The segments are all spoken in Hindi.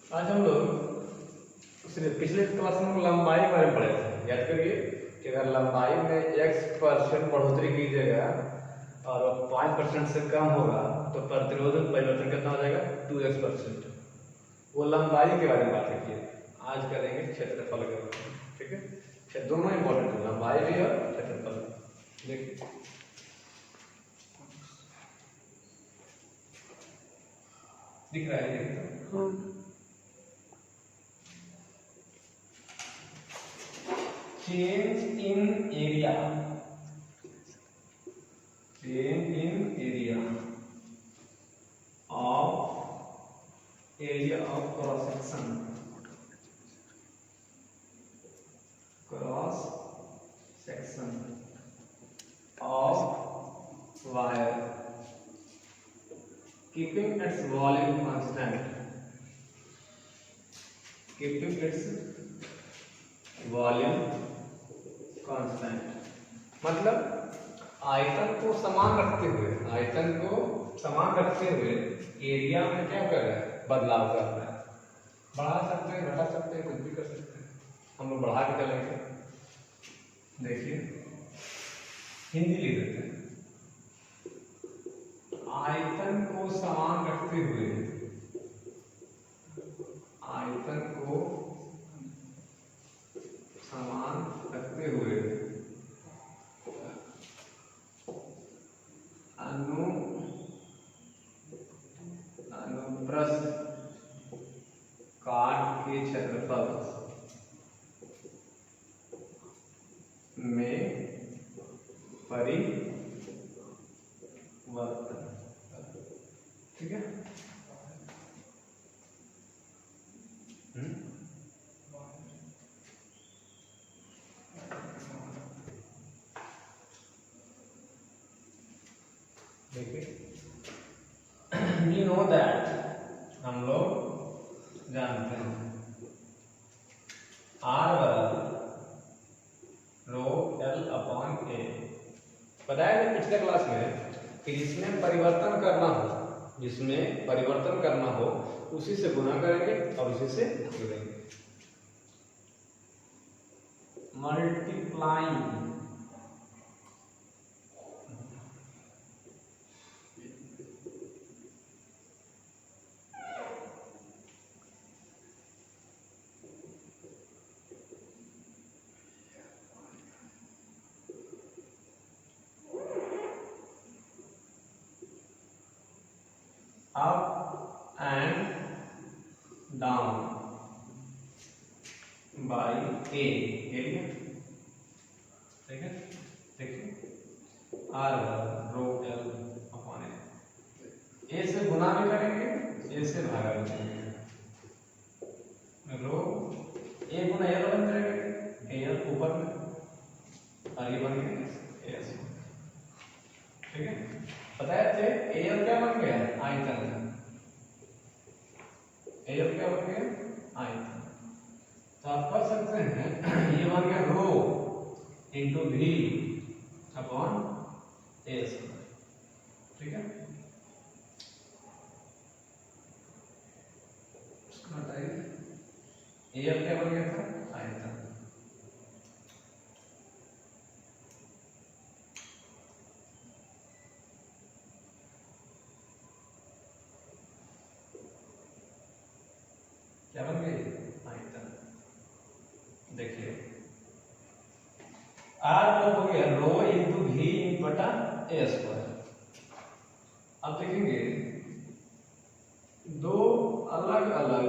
आज हम लोग पिछले क्लास में लंबाई के बारे में पढ़े थे। याद करिए कि अगर लंबाई में x% बढ़ोतरी कीजिएगा और 5% से कम होगा तो प्रतिरोध में परिवर्तन कितना हो जाएगा 2x%। वो लंबाई के बारे में बात रखिए। आज करेंगे क्षेत्रफल के बारे में। ठीक है, दोनों इंपॉर्टेंट है, लंबाई भी और क्षेत्रफल। देखिए दिख रहा है change in area, change in area of cross section of wire keeping its volume constant, keeping its volume constant मतलब आयतन को समान रखते हुए एरिया में क्या कर रहा है, बदलाव कर रहा है। बढ़ा सकते हैं, घटा सकते हैं, कुछ भी कर सकते हैं। हम लोग बढ़ा के चलेंगे। देखिए हिंदी लिख देते हैं। आयतन को समान रखते हुए, आयतन को समान रखते हुए अनुप्रस्थ काट के क्षेत्रफल में परिवर्तन। ठीक है, we know that, हम लोग जानते हैं R बराबर रो L अपॉन A। बताया था पिछले क्लास में कि जिसमें परिवर्तन करना हो उसी से गुणा करेंगे और उसी से जोड़ेंगे। Multiplying up and down by A area. ठीक है, देखिए R rho L upon A से गुना भी करेंगे, A से भागा भी करेंगे। रो A गुना L बन जाएगा, L ऊपर में और ये बन गया S। ठीक है, बताया थे AL क्या बन गया, आयतन। AL क्या बन गया, आयतन। तो आप कर सकते हैं ये बन गया रो इंटू V अपॉन S। ठीक है, उसको हटाइए। AL क्या बन गया था, आयतन। क्या बन गई, आयतन। देखिए R हो गया रो इंटू V बटा A स्क्वायर। अब देखेंगे दो अलग अलग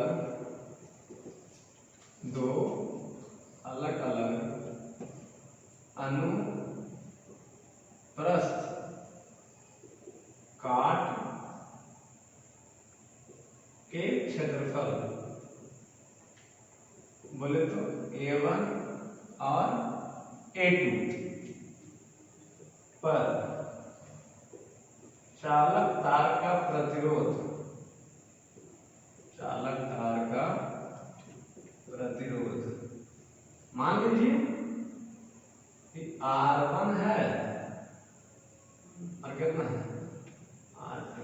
अनुप्रस्थ काट के क्षेत्रफल बोले तो A1 और A2 पर चालक तार का प्रतिरोध, मान लीजिए कि R1 है और कितना है, R2।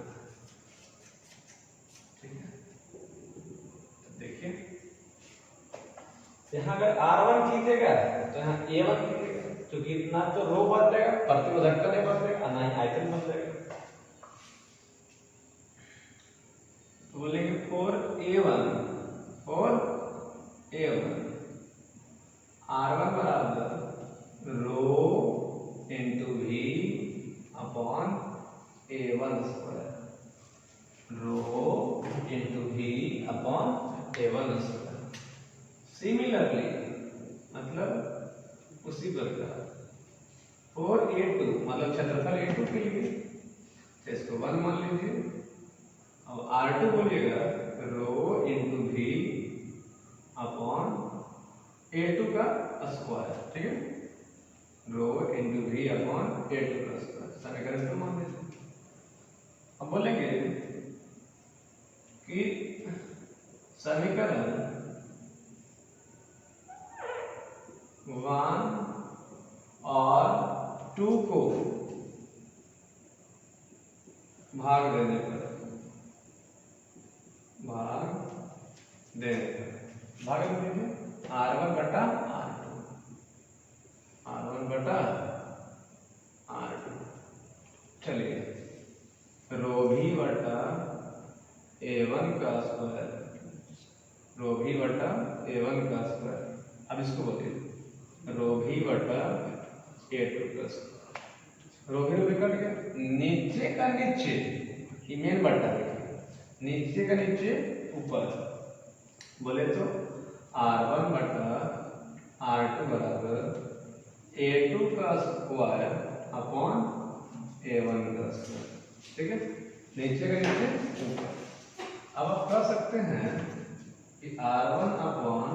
ठीक है, यहाँ अगर R1 खींचेगा तो यहाँ A1 खींचेगा, क्योंकि इतना तो रो बदलेगा, प्रतिरोधकता नहीं बदलेगा, ना ही आयतन बदलेगा। तो बोलेंगे for A1 R1 बराबर rho into V upon A1 square, rho into V upon A1 square. Similarly मतलब उसी प्रकार for A2 मतलब क्षेत्रफल A2 के लिए तो इसको 1 मान लीजिए, और R2 बोलिएगा रो इंटू V अपॉन A2 का स्क्वायर, ठीक है, रो इंटू V अपॉन A2 का स्क्वायर, समीकरण को मान लीजिए। अब बोलेंगे कि समीकरण 1 और 2 को भाग देने पर भाग दीजिए R1 बटा R2। चलिए रो भी बटा A1 का स्क्वायर, रो भी बटा A1 का स्क्वायर। अब इसको बोलिए रो भी बटा A2 का स्क्वायर। रो भी निकल गया, नीचे का नीचे मेन बटा, नीचे का नीचे ऊपर, बोले तो R1 बटा R2 बराबर A2 का स्क्वायर अपॉन A1 का स्क्वायर, ठीक है, नीचे का नीचे ऊपर। अब आप कह सकते हैं कि R1 अपॉन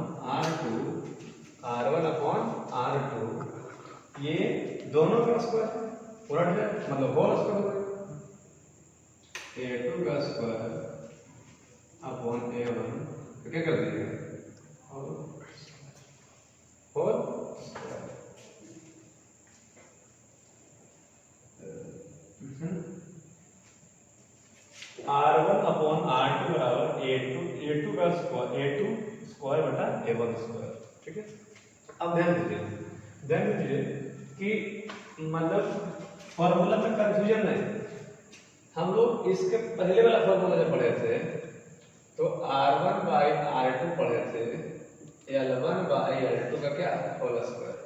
R2 ये दोनों का स्क्वायर उलट जाए, मतलब होल स्क्वायर हो जाएगा। A2 का स्क्वायर अपॉन A1 तो क्या कर दीजिएगा whole square. R1 upon R2 बराबर A2 का स्क्वायर बटा A1 स्क्वायर, ठीक है। अब ध्यान दीजिए कि मतलब फॉर्मूला में कंफ्यूजन नहीं। हम लोग इसके पहले वाला फॉर्मूला जब पढ़े थे तो R1 बाई R2 पढ़े थे, L1 बाई L2 का क्या होल स्क्वायर।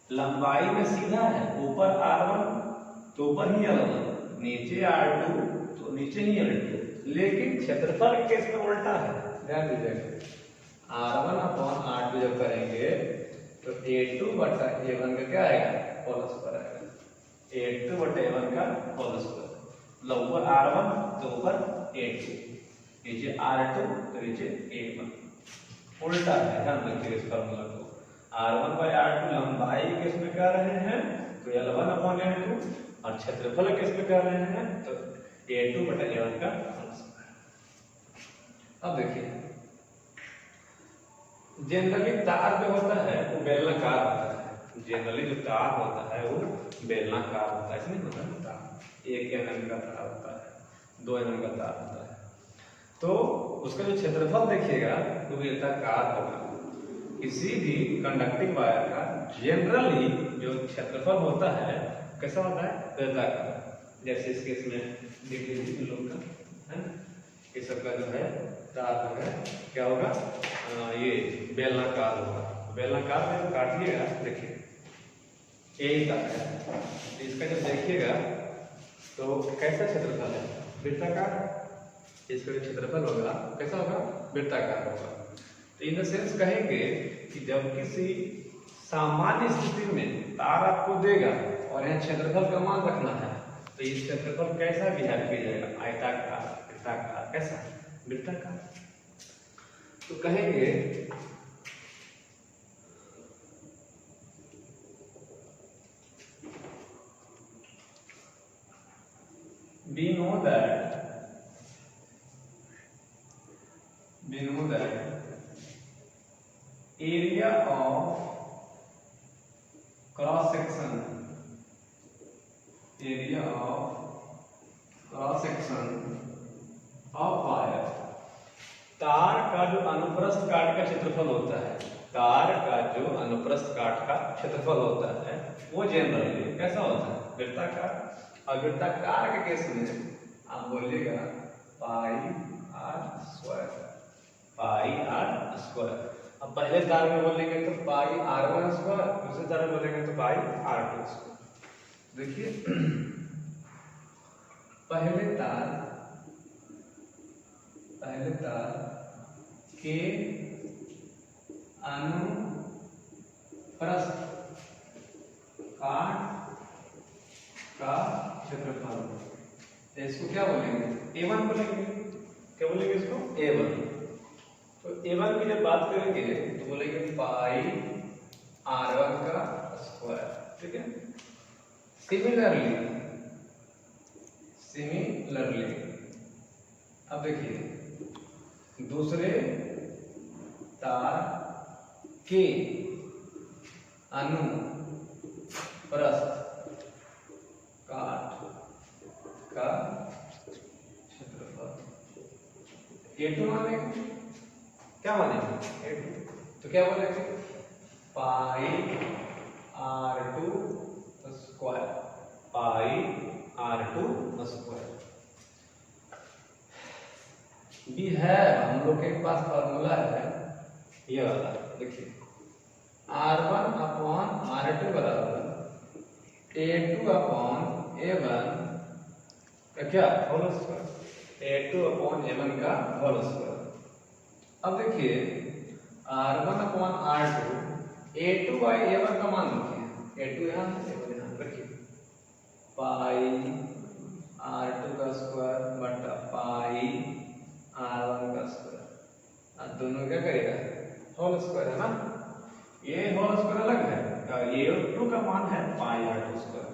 लंबाई में सीधा है, ऊपर R1 तो ऊपर ही L1, नीचे R2 तो नीचे ही L2, लेकिन क्षेत्रफल के केस में उल्टा है। ध्यान दीजिएगा R1 अपॉन R2 जब करेंगे तो A2 बटा A1 का क्या आएगा होल स्क्वायर आएगा, A2 बटा A1 का होल स्क्वायर। मतलब ऊपर R1 तो ऊपर A2, नीचे R2 तो नीचे A1, उल्टा है। ध्यान रखिए इस फॉर्मूला को। R1 बाई R2 लंबाई केस में कर रहे हैं तो L1 अपॉन L2, और क्षेत्रफल केस में कर रहे हैं तो A2 बटा A1 का होल स्क्वायर। अब देखिए जनरली तार जो होता है वो बेलनाकार होता है, जनरली जो तार होता है वो बेलनाकार होता है, ऐसा नहीं होता है तार 1 mm का तार होता है, 2 mm का तार होता है, तो उसका जो क्षेत्रफल देखिएगा वो बेलनाकार होगा। किसी भी कंडक्टिंग वायर का जनरली जो क्षेत्रफल होता है कैसा होता है बेलनाकार। जैसे इस केस में देख लीजिए लोग का है, ये सबका जो है तार जो है क्या होगा ये बेलनाकार होगा। बेलनाकार में काटिएगा देखिए यही तक है, इसका जब देखिएगा तो कैसा क्षेत्रफल है वृत्ताकार, इसका जो क्षेत्रफल होगा कैसा होगा वृत्ताकार होगा। तो इन द सेंस कहेंगे कि जब किसी सामान्य स्थिति में तार आपको देगा और यहाँ क्षेत्रफल का मान रखना है तो इस क्षेत्रफल कैसा बिहेव किया जाएगा आयताकार, वृत्ताकार, कैसा वृत्ताकार। तो कहेंगे we know that area of cross section of wire, तार का जो अनुप्रस्थ काट का क्षेत्रफल होता है तार का जो अनुप्रस्थ काट का क्षेत्रफल होता है वो जनरली कैसा होता है, वृत्ताकार। और वृत्ताकार के केस में आप बोलिएगा pi R square, pi R square. अब पहले तार में बोलेंगे तो पाई आर वन स्क्वायर, दूसरे तार में बोलेंगे तो पाई आर टू स्क्वायर। देखिए पहले तार के अनुप्रस्थ काट का क्षेत्रफल, इसको क्या बोलेंगे, A1 बोलेंगे। क्या बोलेंगे इसको, A1। तो A1 की जब बात करेंगे तो बोलेंगे पाई R1 का स्क्वायर, ठीक है। सिमिलरली अब देखिए दूसरे तार के अनुप्रस्थ काट का क्षेत्रफल A2 मानेंगे। क्या मानेंगे, A2। तो क्या बोलेंगे, पाई R2 स्क्वायर, पाई R2 स्क्वायर। भी है हम लोग के पास फॉर्मूला है ये वाला, देखिए R1 अपॉन R2 बराबर A2 अपॉन A1 का क्या whole square, A2 upon A1 का होल स्क्वायर। अब देखिए R1 upon R2, A2 by A1 का मान रखिए, A2 यहाँ है, A1 यहाँ रखिए, पाई R2 का स्क्वायर बटा पाई R1 का स्क्वायर। अब दोनों क्या करेगा, होल स्क्वायर है ना, ये होल स्क्वायर अलग है, A2 का मान है पाई R2 स्क्वायर,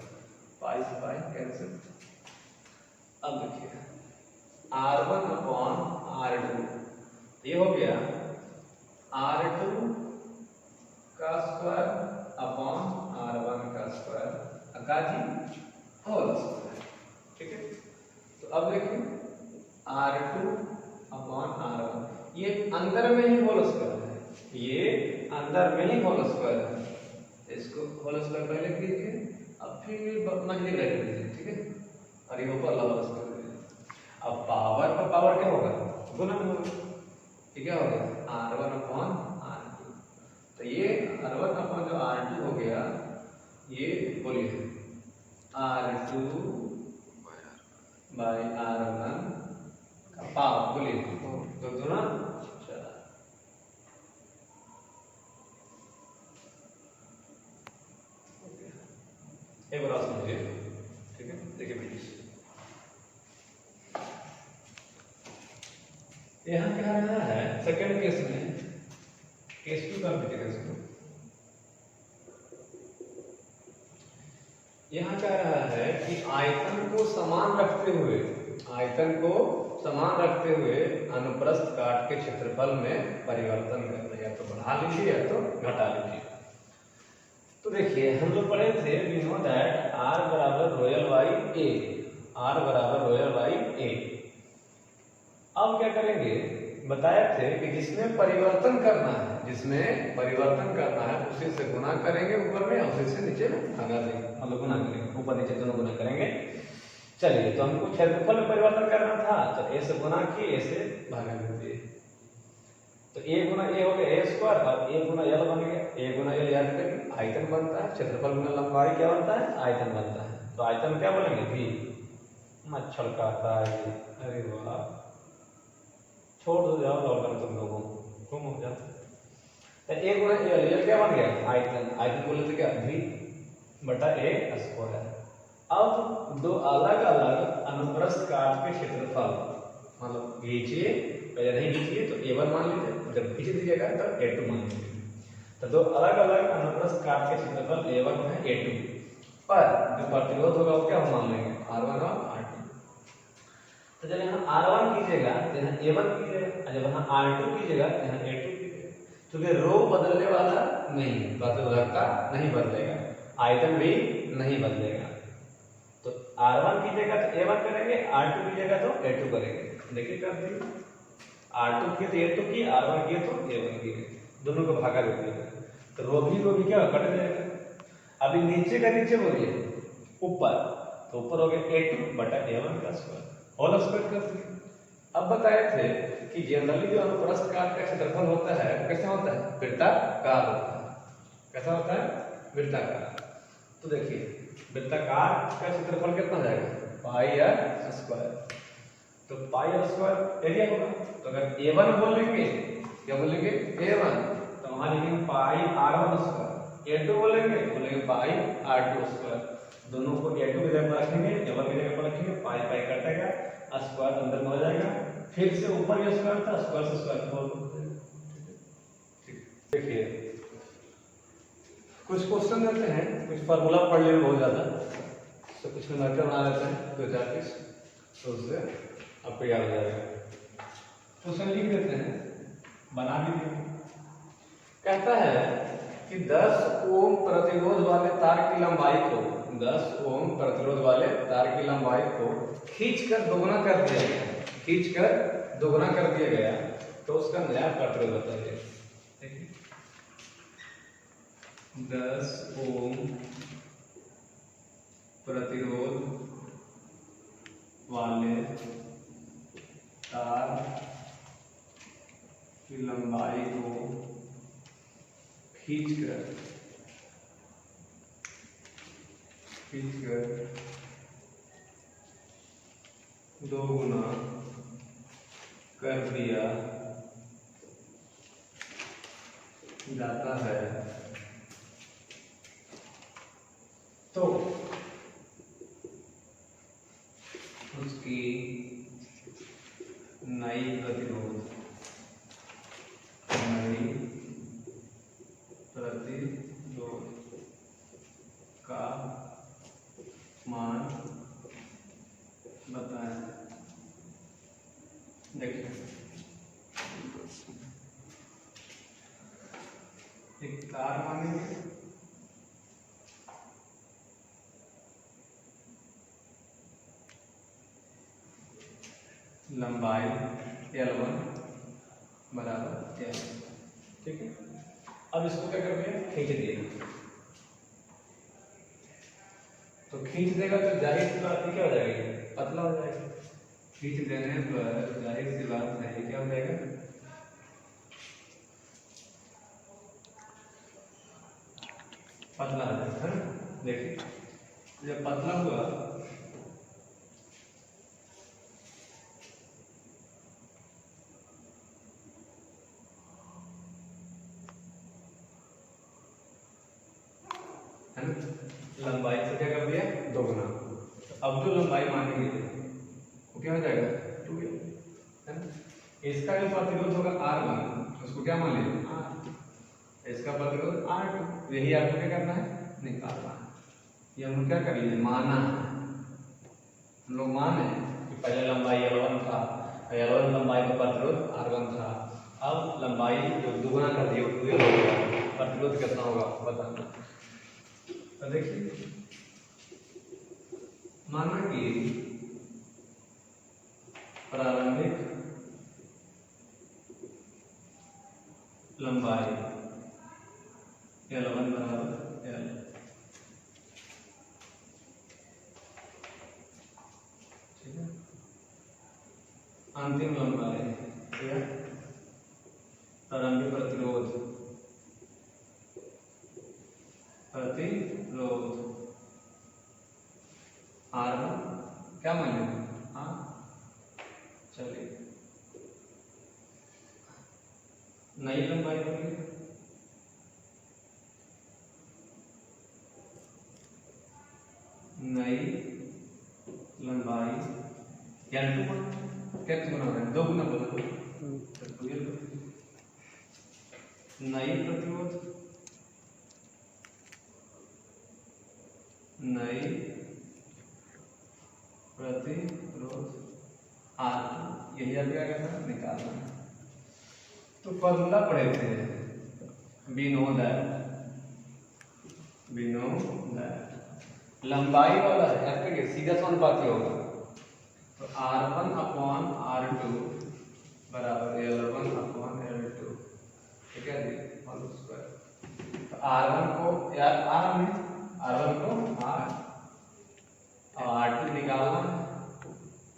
पाई से पाई कैंसिल। अब देखिए R1 अपॉन R2 ये हो गया R2 का स्क्वायर अपॉन R1 का स्क्वायर अकाजी होल स्क्वायर, ठीक है। तो अब देखिए R2 अपॉन R1 ये अंदर में ही होल स्क्वायर है, ये अंदर में ही होल स्क्वायर है, इसको होल स्क्वायर पहले कीजिए, अब फिर मजली रख दीजिए, ठीक है। और ये ऊपर होल स्क्वायर, अब पावर पर पावर क्या होगा, गुणन होगा, ठीक है, हो गया R1 अपॉन R2। तो ये R1 अपॉन जो R2 हो गया, ये बोलिए R2 बाई R1 का पावर, बोलिए तो दोनों चला। एक बार समझिए, ठीक है। देखिए प्लीज यहाँ क्या रहा है, सेकंड केस में केस 2 का लीजिएगा इसको। यहाँ क्या रहा है कि आयतन को समान रखते हुए अनुप्रस्थ काट के क्षेत्रफल में परिवर्तन करना, या तो बढ़ा लीजिए या तो घटा लीजिए। तो देखिए हम लोग पढ़े थे, वी नो दैट R बराबर रोयल बाई A, R बराबर रोयल बाई A। अब क्या करेंगे, बताए थे कि जिसमें परिवर्तन करना है उसी से गुना करेंगे ऊपर में, उसी से नीचे में भागा देंगे, मतलब गुना करेंगे, ऊपर नीचे दोनों गुना करेंगे। चलिए तो हमको क्षेत्रफल में परिवर्तन करना था, तो A से गुना किए, A से भागा दीजिए, तो A गुना A हो गया A स्क्वायर, और A गुना L बन गया। A गुना L याद करिए आयतन बनता है, क्षेत्रफल गुना लंबाई क्या बनता है, आयतन बनता है। तो आयतन क्या बोलेंगे, V। मच्छर काटता है, अरे वाह, छोड़ दो जाओ लौटकर तुम लोगों तुम हो जाओ। तो A गुना L क्या बन गया, आयतन बोले तो क्या, V बटा A स्क्वायर। अब दो अलग अलग अनुप्रस्थ काट के क्षेत्रफल, मतलब खींचिए, पहले नहीं खींचिए तो A1 मान लीजिए, जब खींच दीजिएगा तो A2 मान लीजिए। तो दो अलग अलग अनुप्रस्थ काट के क्षेत्रफल A1 है A2, पर जो प्रतिरोध होगा वो क्या मान लेंगे, R1 और R2। तो जब यहाँ R1 कीजिएगा तो यहाँ A1 कीजिएगा, और जब यहाँ R2 कीजिएगा तो यहाँ A2 कीजिएगा। क्योंकि रो बदलने वाला नहीं, प्रतिरोधकता नहीं बदलेगा, आयतन भी नहीं बदलेगा। तो R1 कीजिएगा तो A1 करेंगे, R2 कीजिएगा तो A2 करेंगे। देखिए कर दीजिए, R2 किए तो A2 की, R1 किए तो A1 किए। दोनों को भागा देती है, तो रो भी क्या कट जाएगा। अभी नीचे का नीचे बोलिए, ऊपर तो ऊपर हो गया a2 बटा a1 का स्क्वायर होल स्क्वायर कर दिया। अब बताए थे कि जनरली जो अनुप्रस्थ काट का क्षेत्रफल होता है कैसा होता है, वृत्ताकार होता है। कैसा होता है, वृत्ताकार। तो देखिए वृत्ताकार का क्षेत्रफल कितना जाएगा, पाई आर स्क्वायर। तो पाई आर स्क्वायर एरिया होगा। तो अगर a1 बोलेंगे, क्या बोलेंगे a1, तो वहां लिखेंगे पाई r1 स्क्वायर। a2 बोलेंगे पाई r2 स्क्वायर। दोनों को a2 की जगह पर रखेंगे, a1 की जगह पर रखेंगे, पाई पाई कटेगा, स्क्वायर अंदर में हो जाएगा, फिर से ऊपर ये स्क्वायर था, स्क्वायर से स्क्वायर बोल देते हैं। देखिए कुछ क्वेश्चन देते हैं, कुछ फार्मूला पढ़ लेंगे बहुत ज्यादा, तो कुछ न्यूमेरिकल बना लेते हैं 2-4 पीस, तो उससे आपको याद हो जाएगा। क्वेश्चन लिख देते हैं, बना भी देंगे। कहता है कि 10 ओम प्रतिरोध वाले तार की लंबाई को 10 ओम प्रतिरोध वाले तार की लंबाई को खींचकर दोगुना कर दिया गया, खींचकर दोगुना कर दिया गया, तो उसका नया प्रतिरोध बताइए। देखिए 10 ओम प्रतिरोध वाले तार की लंबाई को खींचकर दोगुना कर दिया जाता है, तो उसकी नई प्रतिरोध का मान बताएं। देखिए एक तार मानेंगे, लंबाई L1 बराबर L, ठीक है। अब इसको क्या कर दिया, खींच दिया। तो खींच देगा तो जाहिर सी बात है क्या हो जाएगी, पतला हो जाएगा। खींच देने पर जाहिर सी बात है क्या हो जाएगा, पतला हो जाएगा, है ना। देखिए जब पतला हुआ है ना, लंबाई से क्या कर दिया, दोगुना। अब जो लंबाई मानेंगे वो क्या हो जाएगा, 2a, है ना। इसका जो प्रतिरोध होगा R1, उसको क्या मान लीजिए R, इसका प्रतिरोध R2, यही आपको क्या करना है, निकालना है। ये हम क्या कर लीजिए, माना है, हम लोग माने कि पहले लंबाई L1 था, L1 लंबाई का प्रतिरोध R1 था, अब लंबाई जो दोगुना कर दिया 2a हो गया, प्रतिरोध कितना होगा बताना। तो देखिए माना कि प्रारंभिक लंबाई L1 बराबर L, ठीक है। अंतिम लंबाई क्या, प्रारंभिक प्रतिरोध R1 क्या मान लेंगे, हाँ चलिए नई लंबाई होगी, नई लंबाई L2 क्या गुना हो रहा है, 2 गुना बोलो, नई प्रतिरोध, नई प्रतिरोध R2, यही आप क्या करना है, निकालना है। तो फॉर्मूला पढ़े थे, we know that लंबाई वाला है सीधा समानुपाती होगा, तो R1 अपॉन R2 बराबर L1 अपॉन L2, ठीक है जी। R1 को यार R1 को R और R2 निकालना,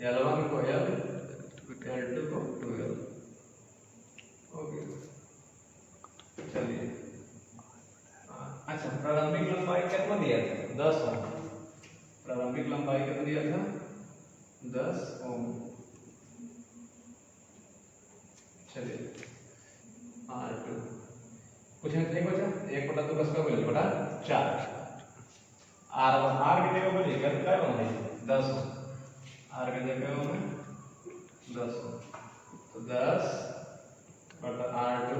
L1 को L, L2 को 2L। ओके चलिए, अच्छा प्रारंभिक लंबाई कितना दिया था? 10 ओम। प्रारंभिक लंबाई कितना दिया था? 10 ओम। चलिए R2 कुछ नहीं बचा, 1/2 का बोले बटा 4। R1 R की जगह बोलिए क्या होना है? 10 ओम। R की जगह में 10 ओम, तो 10 बटा R2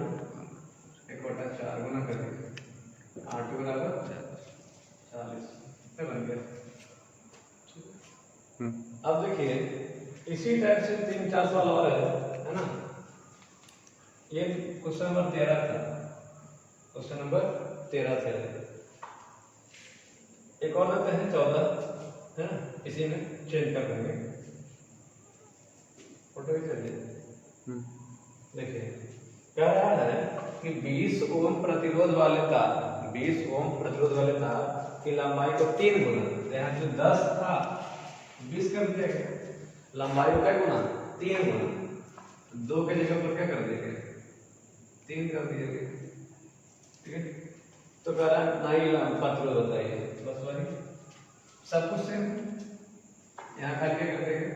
1/4 गुना करेंगे, R2 बराबर 40। बन गया। अब देखिए इसी टाइप से 3-4 सवाल और है ना। ये क्वेश्चन नंबर 13 था, क्वेश्चन नंबर 13 से एक और लेते हैं 14 है ना, इसी में चेंज कर देंगे। फोटो भी चलिए, देखिए कह रहा है कि 20 ओम प्रतिरोध वाले तार, 20 ओम प्रतिरोध वाले तार की लंबाई को 3 गुना, यहाँ जो 10 था 20 कर दिया गया, लंबाई को क्या गुना? 3 गुना, 2 के जगह पर क्या कर देंगे? 3 कर दिया गया, ठीक है। तो कह रहा है नहीं प्रतिरोध होता है, बस वही सब कुछ सेम, यहाँ खाली क्या कर देंगे?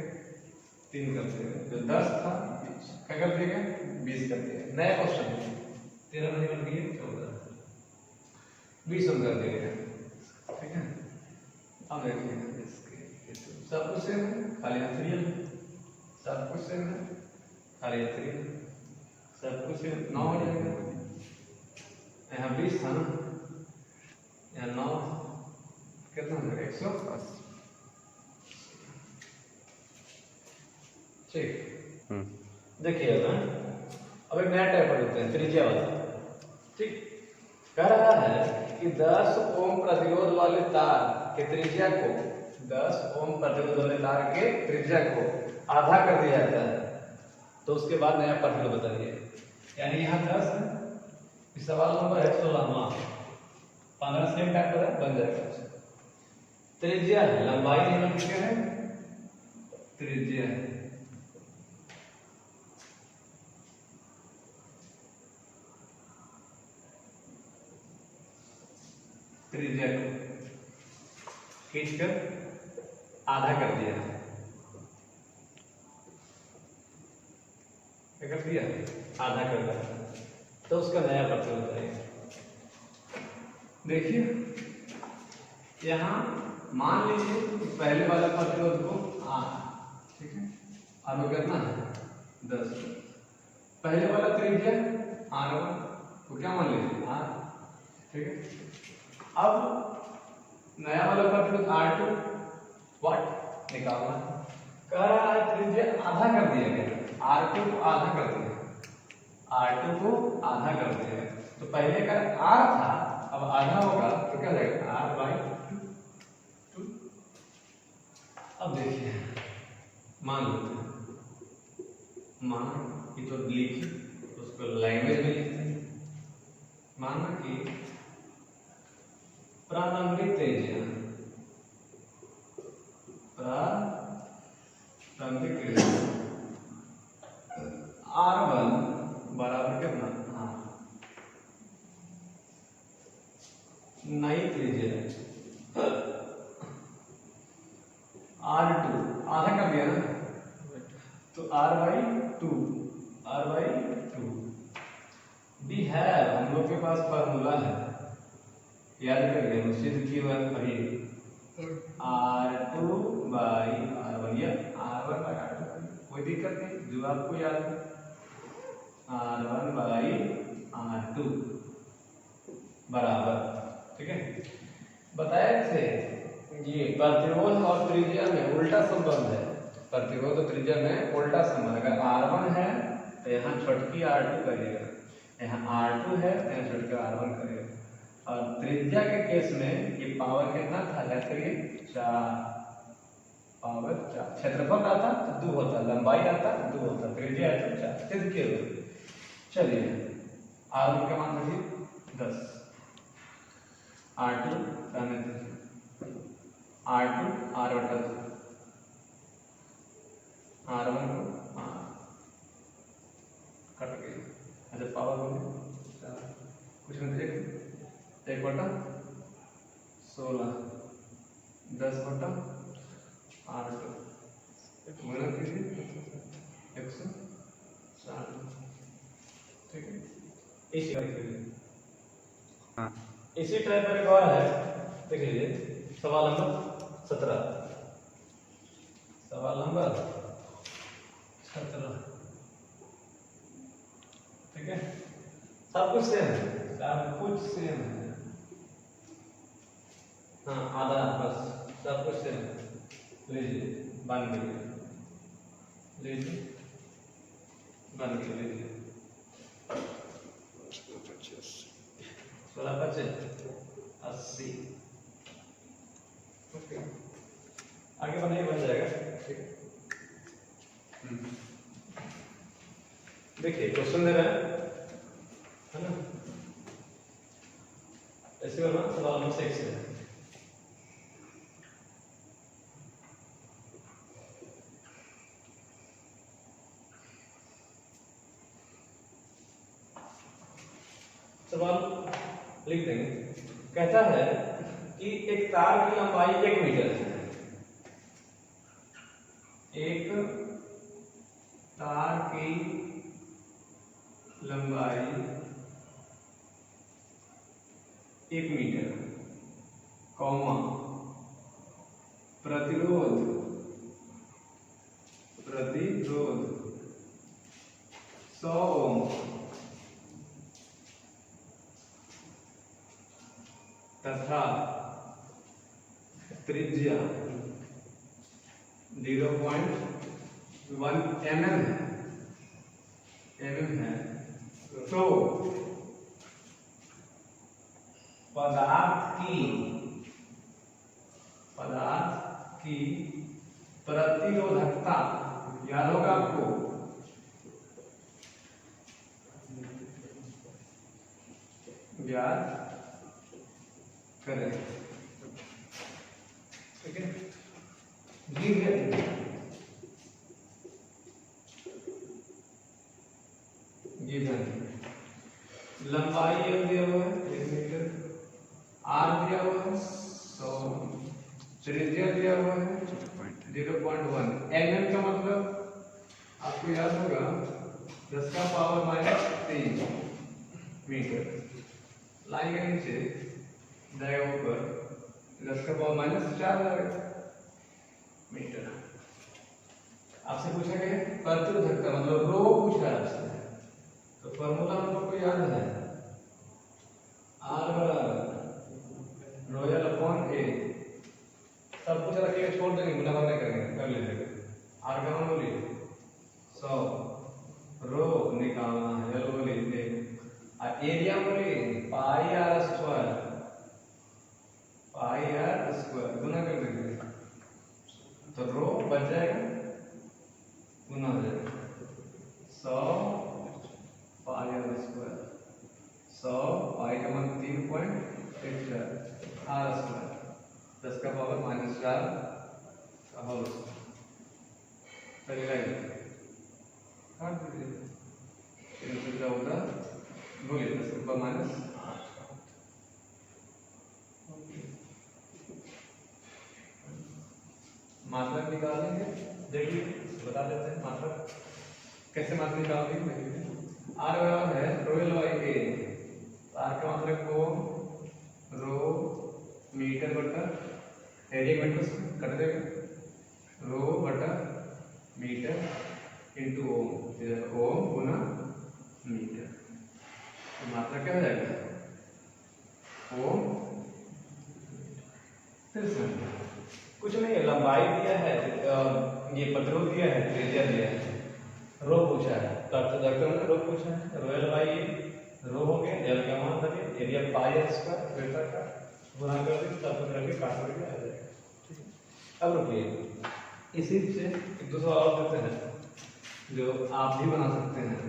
3 कर देंगे, जो 10 था क्या कर देंगे? 20 कर देंगे। नया क्वेश्चन 13 नहीं बन गई 14, 20 हम कर देंगे, ठीक है। अब देखिए सब कुछ सेम है, खाली एथेरियल, सब कुछ सेम है, खाली एथेरियल, सब कुछ सेम। 9 हो जाएगा, यहाँ 20 था ना, यहाँ 9 कितना हो जाएगा? 180। ठीक, देखिए अब एक नया टाइप पढ़ते हैं, त्रिज्या वाला। ठीक, कह रहा है कि 10 ओम प्रतिरोध वाले तार के त्रिज्या को, 10 ओम प्रतिरोध वाले तार के त्रिज्या को आधा कर दिया जाता है, तो उसके बाद नया प्रतिरोध बताइए। यानी यहाँ 10 है, इस सवाल नंबर है 16वां, 15 सेम टाइप का बन जाएगा। त्रिज्या है, लंबाई नहीं लिखे है, त्रिज्या है। त्रिज्या को खींचकर आधा कर दिया, क्या कर दिया? आधा कर दिया, तो उसका नया प्रतिरोध बताइए। देखिए यहाँ मान लीजिए कि पहले वाला प्रतिरोध को R, ठीक है, और वो कितना है? 10। पहले वाला त्रिज्या R1 को क्या मान लीजिए? R, ठीक है। अब नया वाला प्रतिरोध R2 वाट निकालना, कह रहा है त्रिज्या आधा कर दिया गया, R2 को आधा कर दिया, R2 को आधा कर दिया। तो पहले का R था, अब आधा होगा तो क्या जाएगा? R/2। अब देखिए मान लो, माना कि तो लिखी उसको लैंग्वेज में लिखते हैं, माना कि प्रारंभिक त्रिज्या, प्रारंभिक त्रिज्या R1 बराबर कितना? नई त्रिज्या R2 आधा कर दिया ना, तो R/2, R/2 वी हैव, हम लोग के पास फार्मूला है, याद करिए, सिद्ध की बात वही R2/R1 या R1/R2, कोई दिक्कत नहीं, जो आपको याद है R1/R2 बराबर, ठीक है। बताया थे ये प्रतिरोध और त्रिज्या में उल्टा संबंध है, प्रतिरोध और त्रिज्या में उल्टा संबंध। अगर R1 है तो यहाँ छोटकी R2 करेगा, यहाँ R2 है तो यहाँ छोटकी R1 करेगा। और त्रिज्या के केस में ये पावर कितना था? याद करिए 4, पावर 4। क्षेत्रफल आता तो 2 होता, लंबाई आता 2 होता, त्रिज्या है तो 4, सिद्ध किया। चलिए R1 का मान रखिए 10, R2 रहने दीजिए, R2 R/2, R1 को R कट गई। अच्छा पावर बोलिए कुछ नहीं, 1/16 10/R2 गुणा कीजिए 160। ठीक है, इसी टाइप का एक और है, देख लीजिए सवाल नंबर 17। सवाल नंबर 17, ठीक है, सब कुछ सेम है, सब कुछ सेम है। हाँ आधा बस, सब कुछ सेम है। लीजिए बन गई, लीजिए बन गई, लीजिए 16×5 80। ओके, आगे बनाइए, बन जाएगा। ठीक है, देखिए क्वेश्चन दे रहा है ना, ऐसे करना। सवाल नंबर 6 है, सवाल लिख देंगे। कहता है कि एक तार की लंबाई 1 मीटर है। एक तार की लंबाई 1 मीटर, कौमा प्रतिरोध 100 ओम तथा त्रिज्या 0.1 mm है, तो पदार्थ की प्रतिरोधकता, याद होगा आपको, याद करें। ठीक है, लंबाई एल दिया हुआ है 1 मीटर, आर दिया हुआ है 100, त्रिज्या दिया हुआ है 0.1 mm का मतलब आपको याद होगा 10⁻³ मीटर। लाइन के नीचे जाएगा ऊपर 10⁻⁴ मीटर। आपसे पूछा गया प्रतिरोधकता मतलब रो पूछा है आपसे, तो फॉर्मूला हम लोग को याद है, R = ρl/A। सब कुछ रखिए, छोड़ देंगे, गुना नहीं करेंगे, कर लीजिएगा। R का मान बोलिए 100, रो निकालना है, L बोलिए, और एरिया बोलिए πr² गुना कर देंगे, तो रो बच जाएगा, गुना हो जाएगा 100 πr², 100 पाई का मान 3.84 r² 10⁻⁴ का होल चलेगा। काट दीजिए, 314 बोलिए 10⁻⁸ मात्रा निकालेंगे, देखिए बता देते हैं मात्रा कैसे मात्रा निकालेंगे। देखिए R बराबर है ρl/A, R का मतलब को रो मीटर बटा एरिया मीटर से कट देगा, रो बटा मीटर इंटू ओम, इधर ओम गुना मीटर, तो मात्रा क्या हो जाएगा ओम। फिर से कुछ नहीं, लंबाई दिया है, ये प्रतिरोध दिया है, त्रिज्या दिया है, रो पूछा है, प्रतिरोधकता में रो पूछा है, ρl/A रो हो गया, L का मान लगे, एरिया πr² मीटर का गुना कर देंगे, तब तक रखे काट करके आ जाएगा। ठीक है, अब रुकिए, इसी से एक दूसरा और देते हैं जो आप भी बना सकते हैं।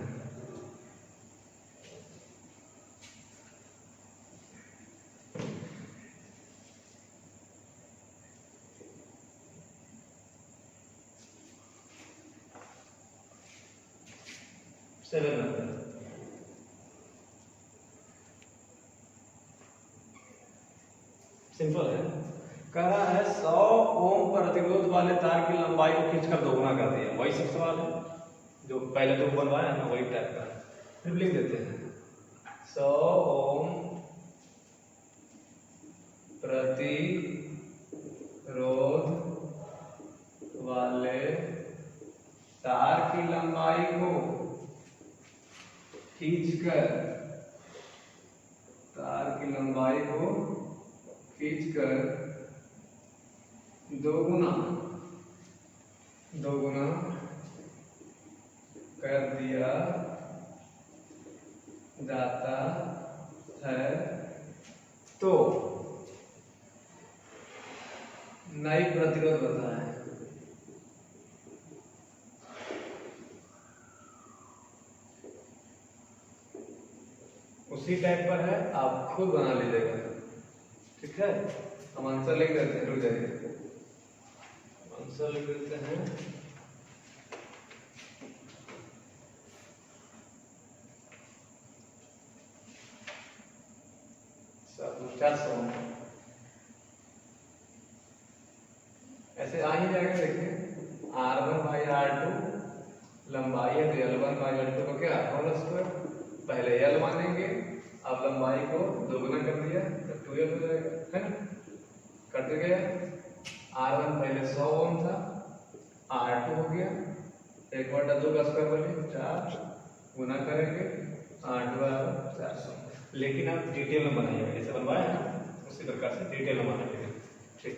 7 मेथड। सिंपल है। कह रहा है 100 ओम प्रतिरोध वाले तार की लंबाई को खींचकर दोगुना कर दिया। वही सब सवाल है जो पहले तो बनवाया है ना, वही टाइप का। फिर लिख देते हैं 100 ओम प्रतिरोध वाले तार की लंबाई को खींचकर, तार की लंबाई को खींचकर दोगुना कर दिया जाता है तो नई प्रतिरोध होता है। उसी टाइप पर है, आप खुद बना लीजिएगा। ठीक है, हम आंसर लिख देते हैं। रुक जाइए, आंसर लिख देते हैं। सब 400 ऐसे आ ही जाएगा। देखिए R1/R2 लंबाई है तो L1/L2 को क्या होल स्क्वायर, पहले L मानेंगे, अब लंबाई को दोगुना कर दिया तो 2L हो जाएगा, है ना। कट गया। R1 पहले 100 ओम था, R2 हो गया 1/2 का स्क्वायर बोलिए 4 गुना करेंगे, R2 400। लेकिन आप डिटेल में बनाइएगा, जैसे बनवाया है उसी प्रकार से डिटेल में बनाइएगा। ठीक।